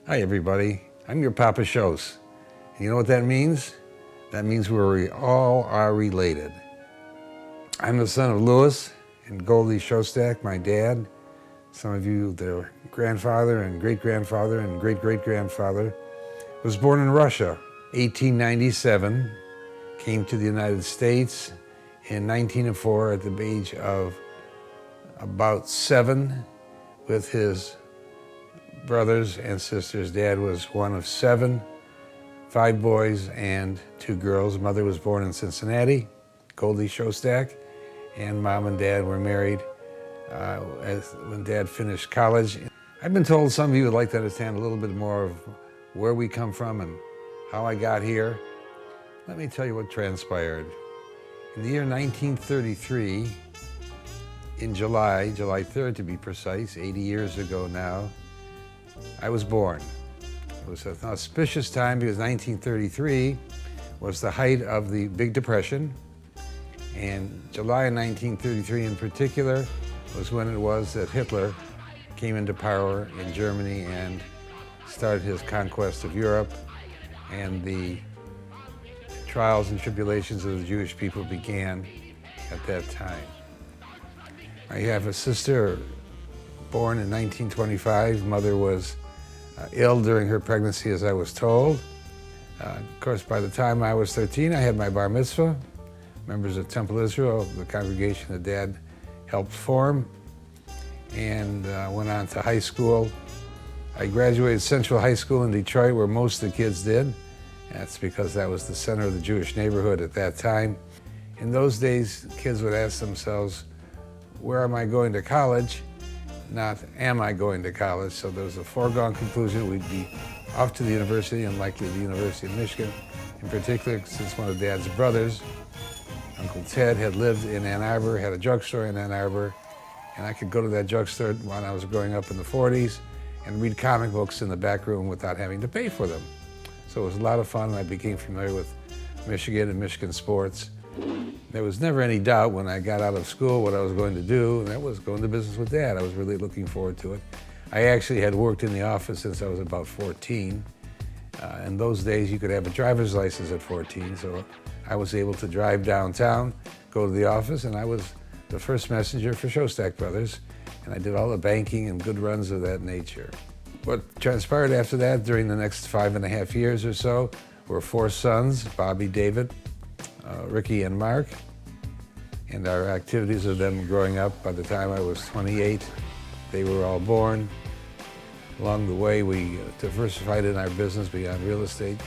Hi everybody, I'm your Papa Shows. You know what that means? That means we all are related. I'm the son of Louis and Goldie Shostak, my dad. Some of you, their grandfather and great-grandfather and great-great-grandfather, was born in Russia, 1897, came to the United States in 1904 at the age of about 7 with his brothers and sisters. Dad was one of 7, 5 boys and 2 girls. Mother was born in Cincinnati, Goldie Shostak, and Mom and Dad were married when Dad finished college. I've been told some of you would like to understand a little bit more of where we come from and how I got here. Let me tell you what transpired. In the year 1933, in July 3rd to be precise, 80 years ago now, I was born. It was an auspicious time because 1933 was the height of the Big Depression, and July of 1933 in particular was when it was that Hitler came into power in Germany and started his conquest of Europe, and the trials and tribulations of the Jewish people began at that time. I have a sister born in 1925. Mother was ill during her pregnancy, as I was told. Of course, by the time I was 13, I had my bar mitzvah. Members of Temple Israel, the congregation that Dad helped form, and went on to high school. I graduated Central High School in Detroit, where most of the kids did. That's because that was the center of the Jewish neighborhood at that time. In those days, kids would ask themselves, where am I going to college? Not, am I going to college? So there was a foregone conclusion we'd be off to the university, and likely the University of Michigan. In particular, since one of Dad's brothers, Uncle Ted, had lived in Ann Arbor, had a drugstore in Ann Arbor, and I could go to that drugstore when I was growing up in the 40s and read comic books in the back room without having to pay for them. So it was a lot of fun, and I became familiar with Michigan and Michigan sports. There was never any doubt when I got out of school what I was going to do, and that was going to business with Dad. I was really looking forward to it. I actually had worked in the office since I was about 14. In those days, you could have a driver's license at 14, so I was able to drive downtown, go to the office, and I was the first messenger for Shostak Brothers, and I did all the banking and good runs of that nature. What transpired after that, during the next 5.5 years or so, were 4 sons, Bobby, David, Ricky, and Mark, and our activities of them growing up. By the time I was 28, they were all born. Along the way, we diversified in our business beyond real estate.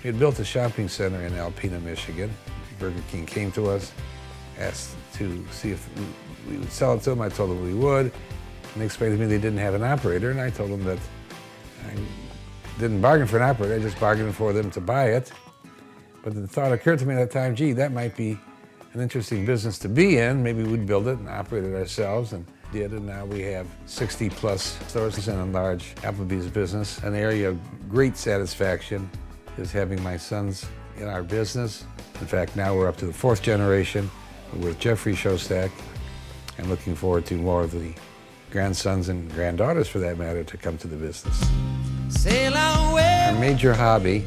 We had built a shopping center in Alpena, Michigan. Burger King came to us, asked to see if we would sell it to them. I told them we would, and they explained to me they didn't have an operator, and I told them that I didn't bargain for an operator, I just bargained for them to buy it. But the thought occurred to me at that time, gee, that might be an interesting business to be in. Maybe we'd build it and operate it ourselves, and did, and now we have 60+ stores and a large Applebee's business. An area of great satisfaction is having my sons in our business. In fact, now we're up to the 4th generation with Jeffrey Shostak, and looking forward to more of the grandsons and granddaughters, for that matter, to come to the business. Our major hobby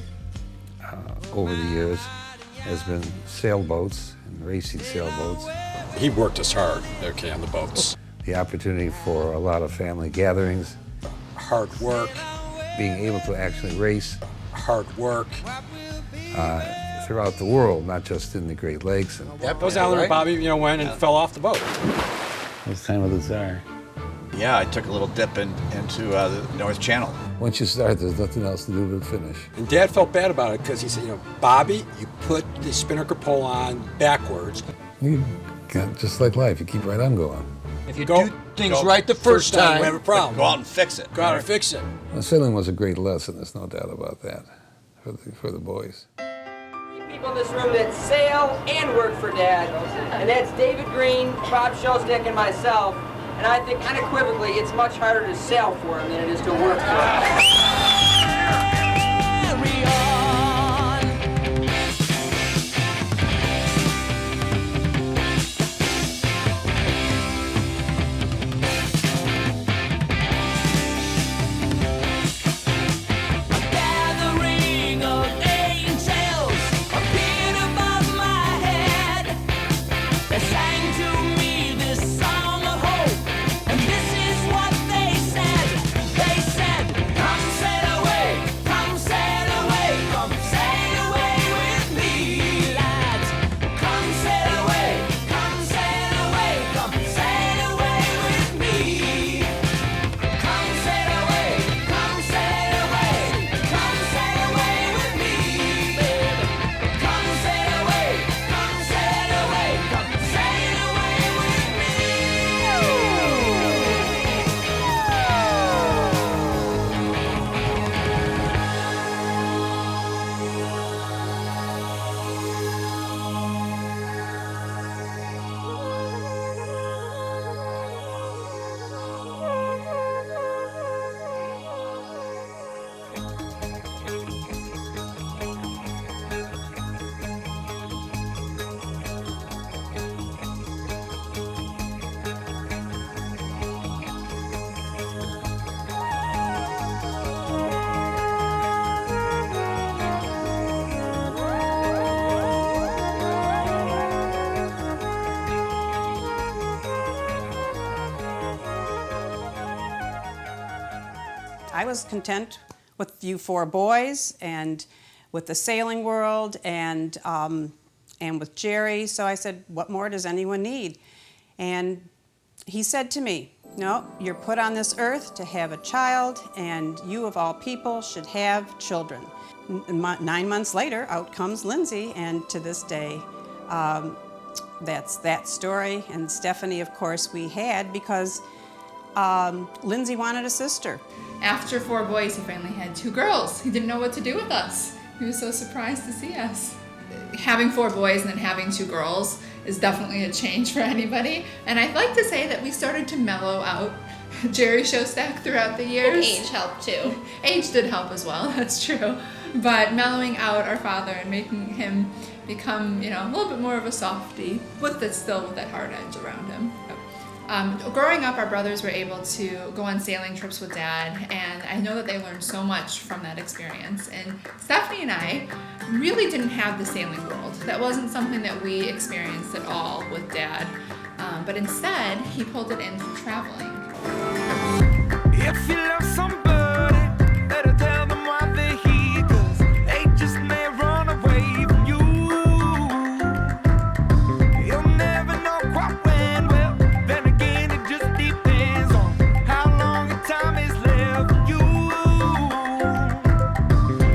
over the years has been sailboats and racing sailboats. He worked us hard, okay, on the boats. The opportunity for a lot of family gatherings. Hard work. Being able to actually race. Hard work. Throughout the world, not just in the Great Lakes. That was Alan and Bobby, went and fell off the boat. What's the time of the Tsar? Yeah, I took a little dip into the North Channel. Once you start, there's nothing else to do but finish. And Dad felt bad about it because he said, Bobby, you put the spinnaker pole on backwards. You got, just like life, you keep right on going. If you do things right the first time, we have a problem. Go out and fix it. Go out and fix it. Well, sailing was a great lesson, there's no doubt about that, for the boys. People in this room that sail and work for Dad, and that's David Green, Bob Shostak, and myself. And I think unequivocally it's much harder to sail for him than it is to work for him. I was content with you 4 boys and with the sailing world and with Jerry. So I said, what more does anyone need? And he said to me, no, you're put on this earth to have a child, and you of all people should have children. 9 months later, out comes Lindsay, and to this day, that's that story. And Stephanie, of course, we had because Lindsay wanted a sister. After 4 boys, he finally had 2 girls. He didn't know what to do with us. He was so surprised to see us. Having 4 boys and then having 2 girls is definitely a change for anybody. And I'd like to say that we started to mellow out Jerry Shostak throughout the years. And age helped too. Age did help as well, that's true. But mellowing out our father and making him become, a little bit more of a softie, still with that hard edge around him. Growing up, our brothers were able to go on sailing trips with Dad, and I know that they learned so much from that experience. And Stephanie and I really didn't have the sailing world. That wasn't something that we experienced at all with Dad, but instead, he pulled it in through traveling. If you love somebody, better tell them why they're here, 'cause they just may run away from you. You'll never know quite when, well, then again it just depends on how long the time is left for you.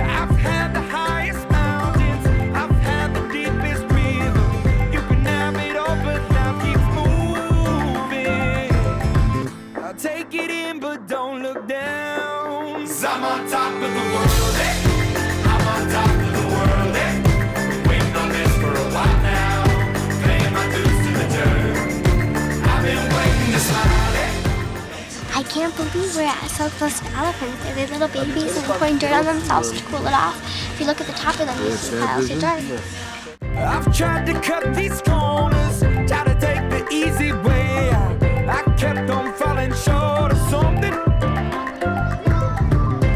I've had the highest mountains, I've had the deepest river. You can have it all, but life keeps moving. I'll take it in, but don't look down. 'Cause I'm on top of the world, eh? I'm on top of the world, eh? Been waiting on this for a while now, paying my dues to the dirt. I've been waiting to smile, eh? I can't believe we're so close to elephants. They're little babies and pouring dirt on themselves to cool it off. If you look at the top of them, you see piles of dirt. I've tried to cut these corners, tried to take the easy way out. I kept on falling short of something.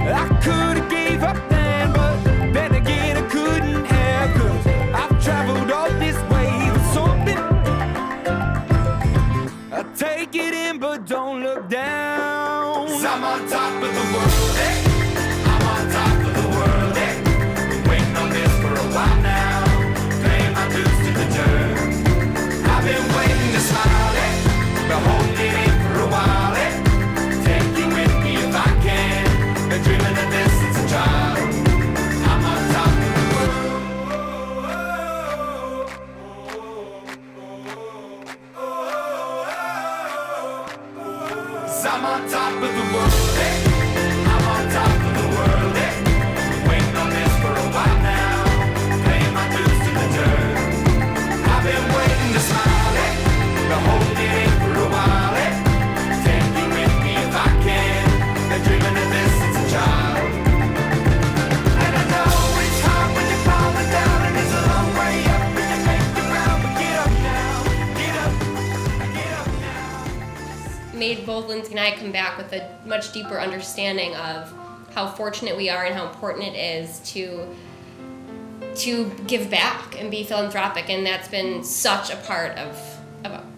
I could have gave up then, but then again I couldn't have, 'cause I've traveled all this way for something. I take it in, but don't look down. 'Cause I'm on top of the world, eh? I'm on top of the world, eh? Been waiting on this for a while now, paying my dues to the dirt. I've been waiting to smile, eh? Been holding it in for a while, eh? Take you with me if I can. Been dreaming of this since a child. I'm on top of the world. 'Cause I'm on top of the world, eh? I'm on top of the world, eh? Waiting on this for a while now, paying my dues to the dirt. I've been waiting to smile, eh? Been holding it in for a while, eh? Take you with me if I can. Been dreaming of this since a child. And I know it's hard when you're falling down, and it's a long way up, and you make the ground, but get up now, get up now. Made both Lindsay and I come back with a much deeper understanding of how fortunate we are and how important it is to give back and be philanthropic, and that's been such a part of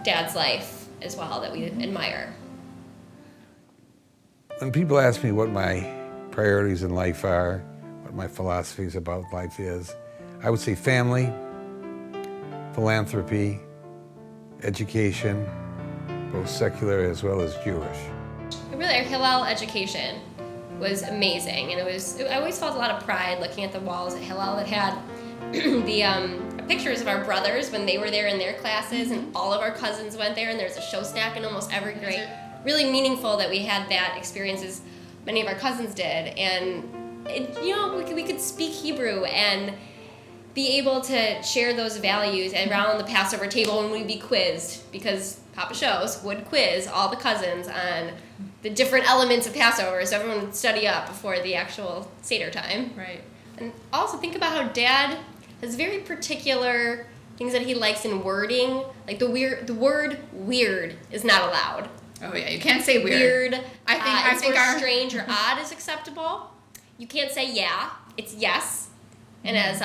Dad's life as well that we admire. When people ask me what my priorities in life are, what my philosophies about life is, I would say family, philanthropy, education, both secular as well as Jewish. Really, our Hillel education was amazing, and I always felt a lot of pride looking at the walls at Hillel that had the pictures of our brothers when they were there in their classes, and all of our cousins went there, and there's a show stack in almost every grade. Really meaningful that we had that experience as many of our cousins did, and we could speak Hebrew and be able to share those values around the Passover table when we'd be quizzed, because Papa Shows would quiz all the cousins on the different elements of Passover, so everyone would study up before the actual Seder time. Right. And also think about how Dad has very particular things that he likes in wording. Like the word weird is not allowed. Oh yeah, you can't say weird. Weird. I think our strange or odd is acceptable. You can't say yeah. It's yes. And as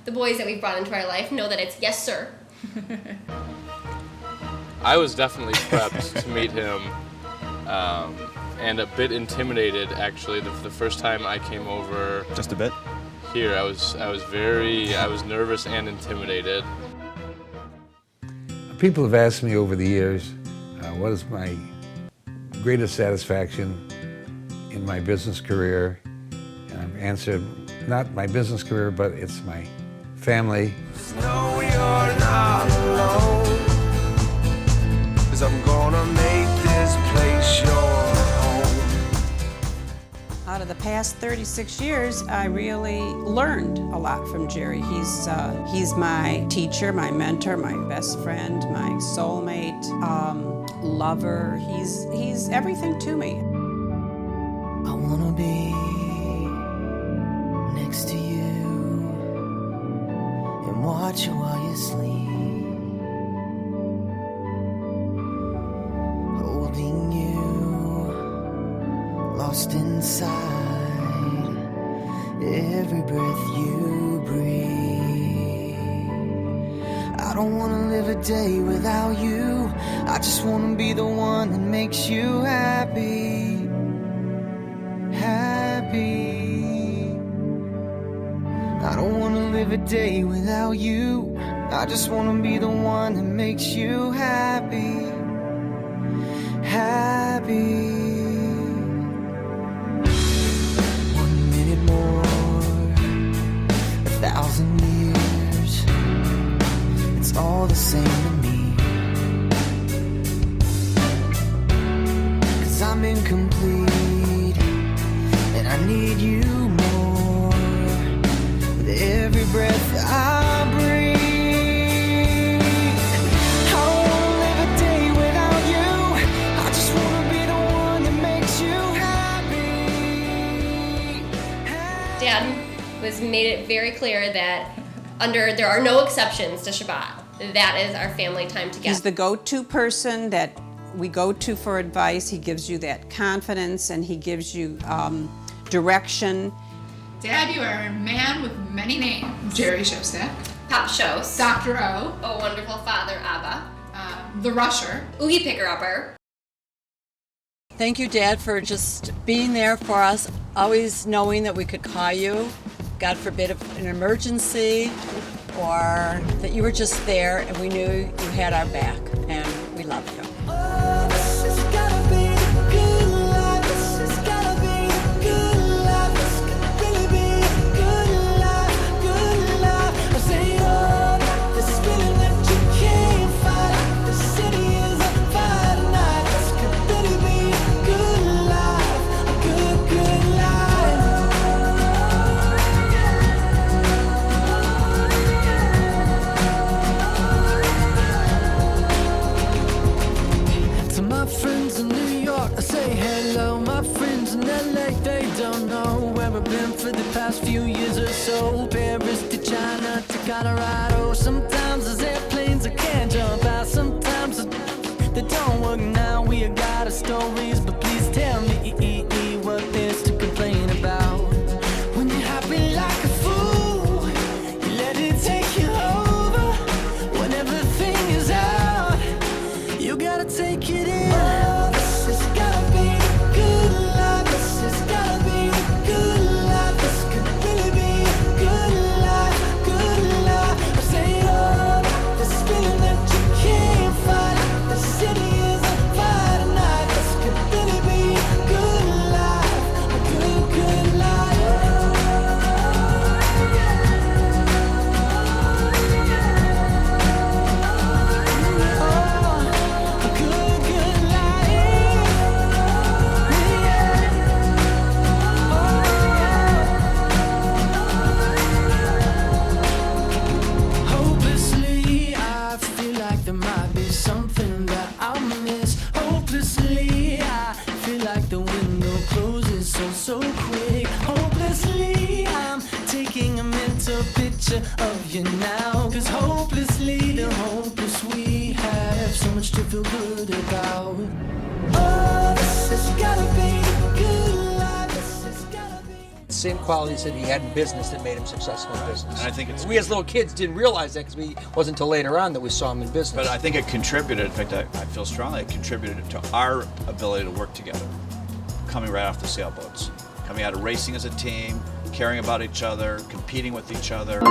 the boys that we've brought into our life know that it's yes, sir. I was definitely prepped to meet him and a bit intimidated actually. The first time I came over. Just a bit? Here, I was nervous and intimidated. People have asked me over the years, what is my greatest satisfaction in my business career? And I've answered, not my business career, but it's my family. No, you're not alone, 'cause I'm gonna make this place your home. Out of the past 36 years, I really learned a lot from Jerry. He's my teacher, my mentor, my best friend, my soulmate, lover. He's everything to me. I wanna be next to you and watch you while you sleep, holding you, lost inside every breath you breathe. I don't wanna live a day without you. I just wanna be the one that makes you happy. Happy. I don't wanna live a day without you. I just wanna be the one that makes you happy. Happy. 1 minute more, 1,000 years, it's all the same to me. 'Cause I'm incomplete and I need you more with every breath I breathe. I don't wanna live a day without you. I just wanna be the one that makes you happy. Dad made it very clear that there are no exceptions to Shabbat. That is our family time together. He's the go-to person that we go to for advice. He gives you that confidence and he gives you direction. Dad, you are a man with many names. Jerry Shostak. Pop Shows. Dr. O. A wonderful father, Abba. The Rusher. Oogie Picker-Upper. Thank you, Dad, for just being there for us, always knowing that we could call you, God forbid, if an emergency, or that you were just there and we knew you had our back, and we love you. For the past few years or so, Paris to China to Colorado. Sometimes there's airplanes I can't jump out. Sometimes they don't work now. We got our stories, but please tell me what there's to complain about. When you're happy like a fool, you let it take you over. When everything is out, you gotta take it in. Oh, this has gotta be the good life. This has gotta be the good life. Of you now, 'cause hopelessly the hopeless we have so much to feel good about. Oh, this has gotta be good life. This has gotta be. Same qualities that he had in business that made him successful in business. And I think it's we as little kids didn't realize that because it wasn't until later on that we saw him in business. But I think it contributed. In fact, I feel strongly it contributed to our ability to work together. coming right off the sailboats, coming out of racing as a team, caring about each other, competing with each other.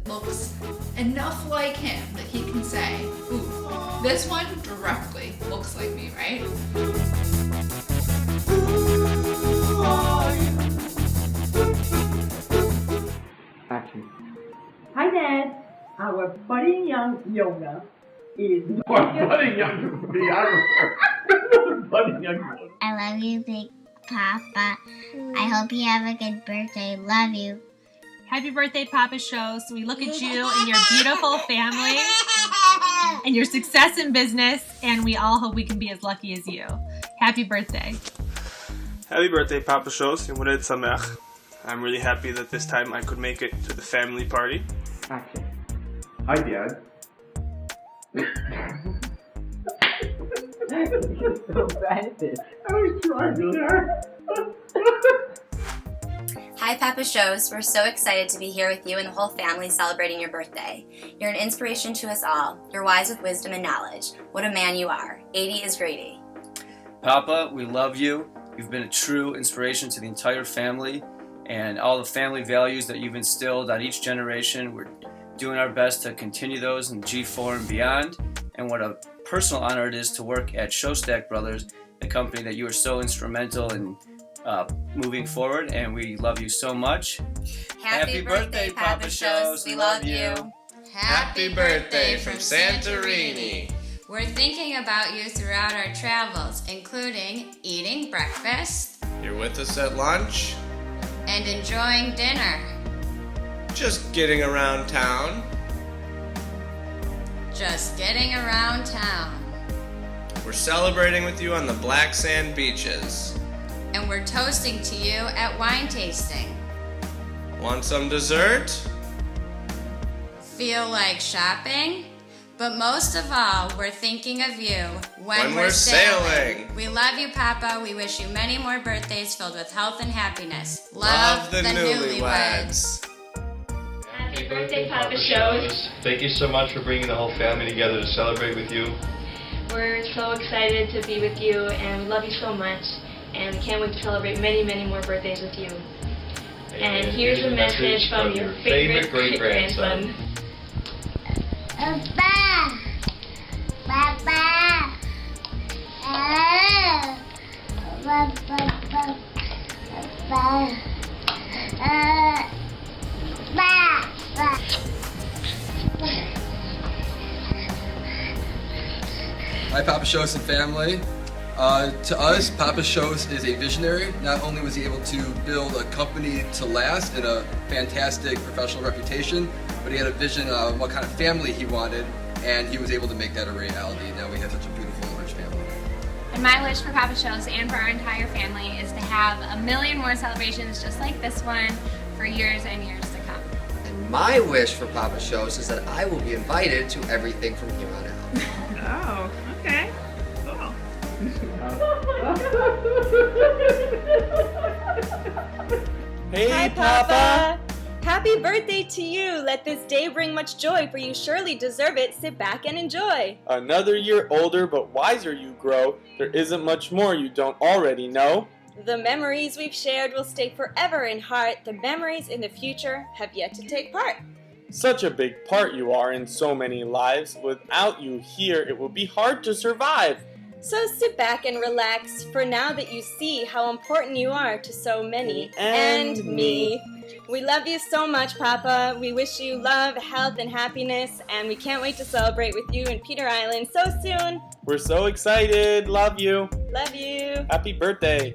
Looks enough like him that he can say, ooh, this one directly looks like me, right? Action. Hi, Dad. Our budding young yoga is... budding young videographer. Budding young yoga. I love you, Big Papa. I hope you have a good birthday. Love you. Happy birthday, Papa Shows. We look at you and your beautiful family and your success in business, and we all hope we can be as lucky as you. Happy birthday. Happy birthday, Papa Shows. Yom Holedet Sameach. I'm really happy that this time I could make it to the family party. Action. Hi, Dad. So bad at this. I was trying really hard. Hi Papa Shows, we're so excited to be here with you and the whole family celebrating your birthday. You're an inspiration to us all. You're wise with wisdom and knowledge. What a man you are. 80 is Grady. Papa, we love you. You've been a true inspiration to the entire family and all the family values that you've instilled on each generation. We're doing our best to continue those in G4 and beyond. And what a personal honor it is to work at Showstack Brothers, the company that you are so instrumental in moving forward, and we love you so much. Happy birthday, Papa Shows. We love you. Happy birthday from Santorini. We're thinking about you throughout our travels, including eating breakfast. You're with us at lunch. And enjoying dinner. Just getting around town. Just getting around town. We're celebrating with you on the black sand beaches. And we're toasting to you at wine tasting. Want some dessert? Feel like shopping? But most of all, we're thinking of you when we're sailing. We love you, Papa. We wish you many more birthdays filled with health and happiness. Love the newlyweds. Happy birthday, Papa Shows. Thank you so much for bringing the whole family together to celebrate with you. We're so excited to be with you, and we love you so much. And we can't wait to celebrate many, many more birthdays with you. And here's a message from your favorite great-grandson. Papa! Papa! Papa! Hi, Papa Shows and family. To us, Papa Shows is a visionary. Not only was he able to build a company to last and a fantastic professional reputation, but he had a vision of what kind of family he wanted, and he was able to make that a reality. Now we have such a beautiful, rich family. And my wish for Papa Shows and for our entire family is to have a million more celebrations just like this one for years and years to come. And my wish for Papa Shows is that I will be invited to everything from here on out. Oh, okay. Cool. Hey, Hi, Papa! Happy birthday to you! Let this day bring much joy, for you surely deserve it. Sit back and enjoy. Another year older but wiser you grow. There isn't much more you don't already know. The memories we've shared will stay forever in heart. The memories in the future have yet to take part. Such a big part you are in so many lives. Without you here, it will be hard to survive. So sit back and relax, for now that you see how important you are to so many and me. We love you so much, Papa. We wish you love, health, and happiness, and we can't wait to celebrate with you in Peter Island so soon. We're so excited. Love you. Love you. Happy birthday.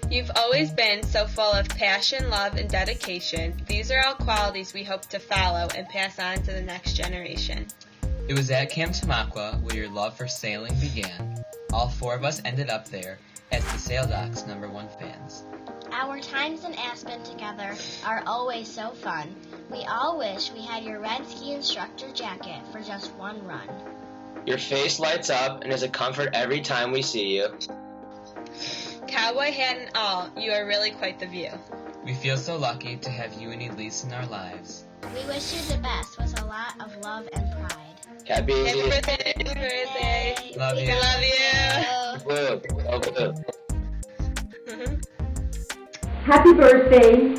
You've always been so full of passion, love, and dedication. These are all qualities we hope to follow and pass on to the next generation. It was at Camp Tamaqua where your love for sailing began. All four of us ended up there as the Sail Doc's #1 fans. Our times in Aspen together are always so fun. We all wish we had your red ski instructor jacket for just one run. Your face lights up and is a comfort every time we see you. Cowboy hat and all, you are really quite the view. We feel so lucky to have you and Elise in our lives. We wish you the best with a lot of love and pride. Happy birthday! Happy birthday! Love you. Love you! Happy birthday.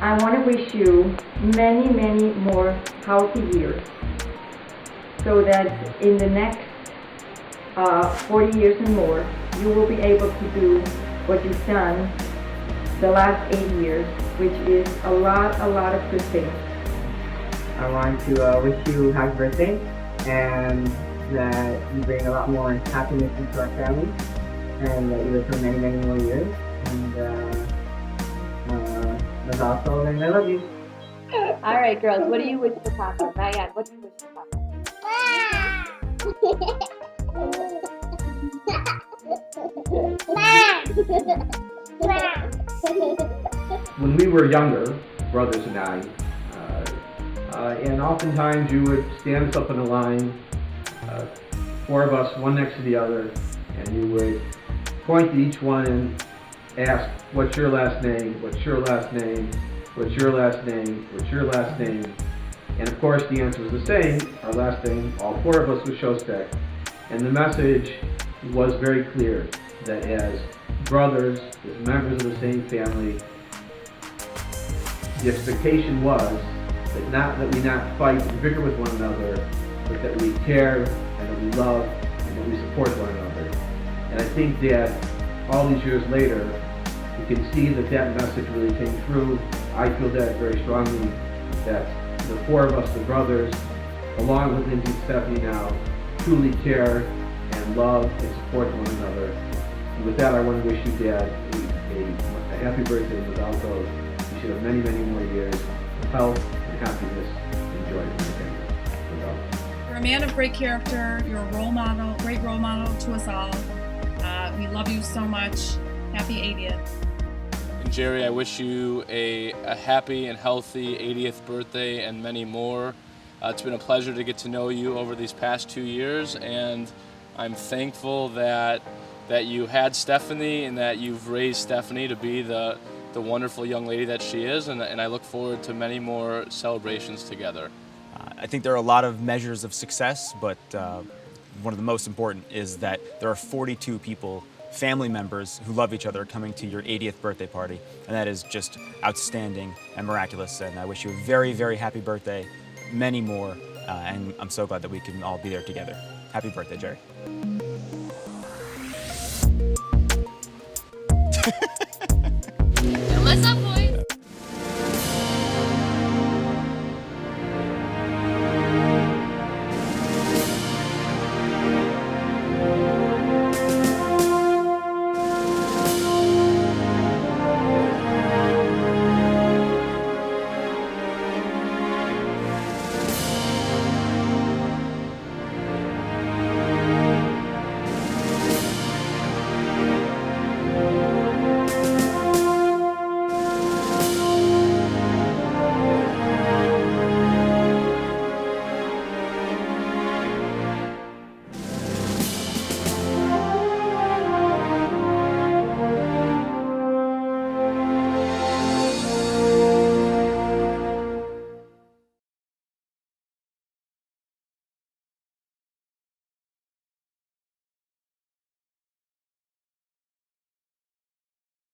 I want to wish you many, many more healthy years so that in the next 40 years and more, you will be able to do what you've done the last 8 years, which is a lot of good things. I want to wish you happy birthday and that you bring a lot more happiness into our family and that you live for many, many more years. And that's also, and I love you. All right, girls, what do you wish for Papa? Diane, what do you wish for Papa? When we were younger, brothers and I, and oftentimes you would stand us up in a line, four of us, one next to the other, and you would point to each one and ask, what's your last name, what's your last name, what's your last name, what's your last name? And of course the answer was the same, our last name, all four of us was Shostak. And the message was very clear, that as brothers, as members of the same family, the expectation was that we not fight and bicker with one another, but that we care and that we love and that we support one another. And I think that all these years later, you can see that that message really came through. I feel that very strongly, that the four of us, the brothers, along with Lindsay and Stephanie now, truly care and love and support one another. And with that, I want to wish you, Dad, a happy birthday without those. You should have many, many more years of health and happiness and joy from your family. You're a man of great character. You're a role model, great role model to us all. We love you so much. Happy 80th. And Jerry, I wish you a happy and healthy 80th birthday and many more. It's been a pleasure to get to know you over these past 2 years, and I'm thankful that you had Stephanie and that you've raised Stephanie to be the wonderful young lady that she is, and I look forward to many more celebrations together. I think there are a lot of measures of success, but one of the most important is that there are 42 people, family members who love each other, coming to your 80th birthday party, and that is just outstanding and miraculous. And I wish you a very, very happy birthday, many more, and I'm so glad that we can all be there together. Happy birthday, Jerry.